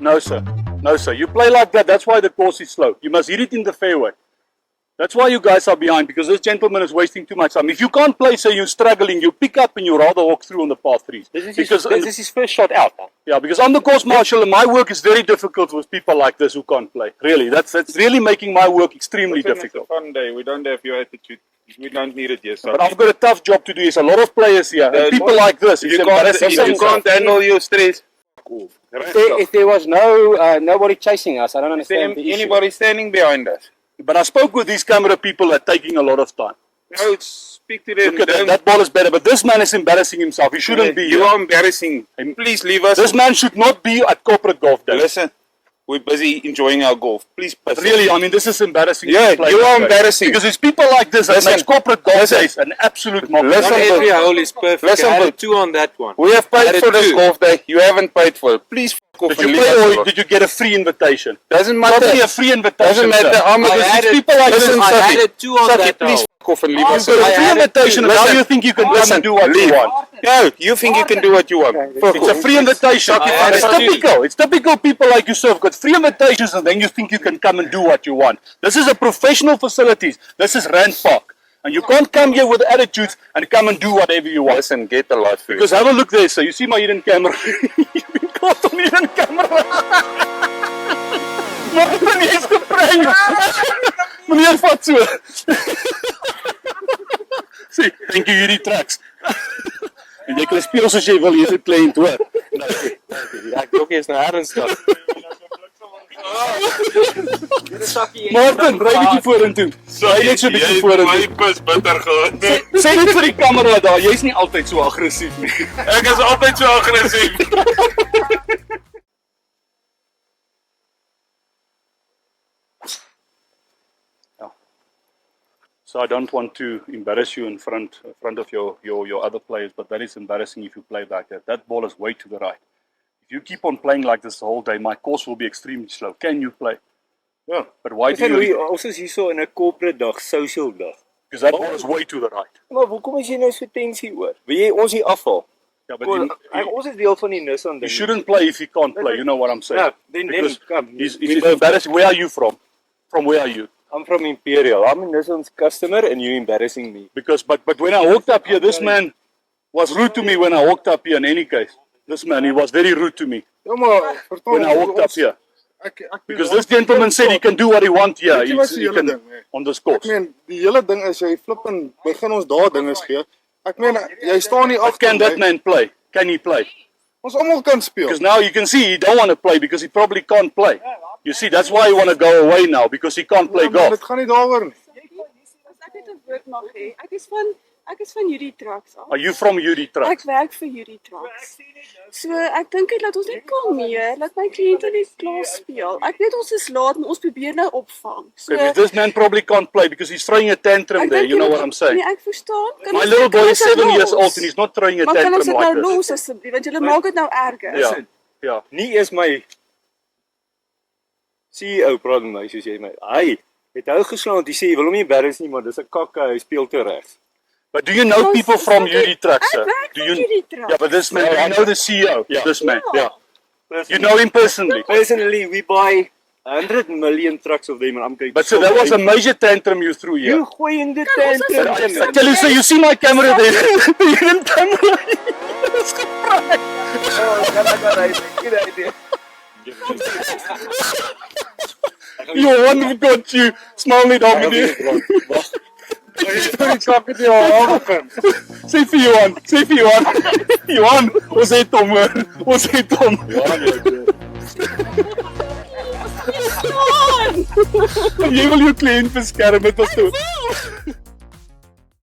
No, sir. No, sir. You play like that. That's why the course is slow. You must hit it in the fairway. That's why you guys are behind, because this gentleman is wasting too much time. If you can't play, so you're struggling, you pick up and you rather walk through on the par threes. This is his first shot out. Huh? Yeah, because I'm the course marshal and my work is very difficult with people like this who can't play. Really, that's really making my work extremely difficult. It's a fun day. We don't have your attitude. We don't need it here. But I've got a tough job to do. There's a lot of players here. And people like this. If you can't handle your stress, If there was nobody chasing us, I don't understand the issue. Anybody standing behind us. But I spoke with these camera people that are taking a lot of time. No, speak to them. Look at that ball is better, but this man is embarrassing himself. He shouldn't be You here. are embarrassing. Please leave us. This man should not be at corporate golf day. Listen, we're busy enjoying our golf. Please, But really, I mean, this is embarrassing. Yeah, to play you this are way. embarrassing. Because it's people like this that Listen, makes corporate golf listen. days an absolute mock. Listen, Not every hole is perfect. Listen, I but- had 2 on that one. we have paid Added for this 2. golf day. You haven't paid for it. Please fuck off Did and you leave play us or alone. did you get a free invitation? Doesn't Not matter. only a free invitation. Doesn't matter. sir. I'm I a added, people like listen, this. I Saki, added 2 on Saki, that please hole. fuck off and leave You've us got a alone. free added invitation and now Listen, you think you can come listen, and do what leave. you want. No, you think you can do what you want. Fuck It's a off. free invitation. I And it's added typical. It's typical people like yourself got free invitations and then you think you can come and do what you want. This is a professional facilities. This is Rand Park. And you can't come here with attitudes and come and do whatever you want. Listen, get the light for Because have a look there, so you see my hidden camera. You've been caught on hidden camera. Maar meneer is geprank. Meneer vat so. Sê, thank you hierdie tracks. En jy kan speel soos jy wil, jy's 'n kliënt hoor. Ja, ek ook eens nou ernstig. Martin, ry bietjie vorentoe. Ry net so bietjie vorentoe. pus bitter gehad. Sê net vir die kamera daar, jy's nie altyd so aggressief nie. Ek is altyd so aggressief. So I don't want to embarrass you in front of your other players, but that is embarrassing if you play like that. That ball is way to the right. If you keep on playing like this the whole day, my course will be extremely slow. Can you play? Yeah. But why do We you? ons is hierso in 'n corporate dag, social dag. Because that ball is way to the right. Maar hoekom is jy nou so tensie oor? Wil jy ons hier afval? Yeah, but you, Ons is deel van die Nissan you ding. shouldn't play if you can't play. You know what I'm saying? Yeah, then Because come. it's embarrassing. Where are you from? From where are you? I'm from Imperial. I'm a Nissan's customer and you embarrassing me. Because but when I walked up here, this man was rude to me when I walked up here. In any case, this man, he was very rude to me Ja, maar verstaan when I walked up here. Ek Because this gentleman said he can do what he wants here. Weet jy wat se He hele can ding, hè? on this Ek course. meen, die hele ding is jy flip en begin ons daar dinge gee. Ek meen jy staan nie af. But can that man play? Can he play? Ons almal kan speel. Because now you can see he don't want to play because he probably can't play. You see, that's why he want to go away now because he can't play Ja, maar golf. dit gaan nie daaroor nie. As ek net 'n woord mag hê. Ek is van Judy Trucks af. Are you from Yuri Truck? Ek werk vir Judy Trucks. So ek dink net dat ons net kalmeer, laat my kliënte net klaar speel. Ek weet ons is laat, maar ons probeer nou opvang. So Okay, this man probably can't play because he's throwing a tantrum there. You know what I'm saying? Nee, ek verstaan. Kan My ons- little kan boy ons is dit 7 years los? old and he's not throwing a Maar kan ons tantrum dit nou like this. los asseblief, want julle maak dit nou erger. Ja, ja. Nie eers my CEO praat met my soos jy my. Hy het hou geslaan, hy sê jy wil hom nie embarrass nie, maar dis 'n kakke, hy speel te regs. But do you know Ons- people from ons- Yuri Truck, Ek sir? werk Do vir you? Judy Trucks. Yeah, but this man, you know the CEO. Yeah. This man. Ja. Yeah. You know him personally. Personally, we buy 100 million trucks of them and I'm going But so that was a major tantrum you threw here. You gooi in die Kan ons tantrum. asseblief I tell you, so you see my camera there. You didn't camera. It's geprank. You one got you. Smile net op met Sê vir Johan, sê vir Johan. Johan, ons het hom hoor. Ons het hom. Jy wil jou kliënt beskerm met ons toe.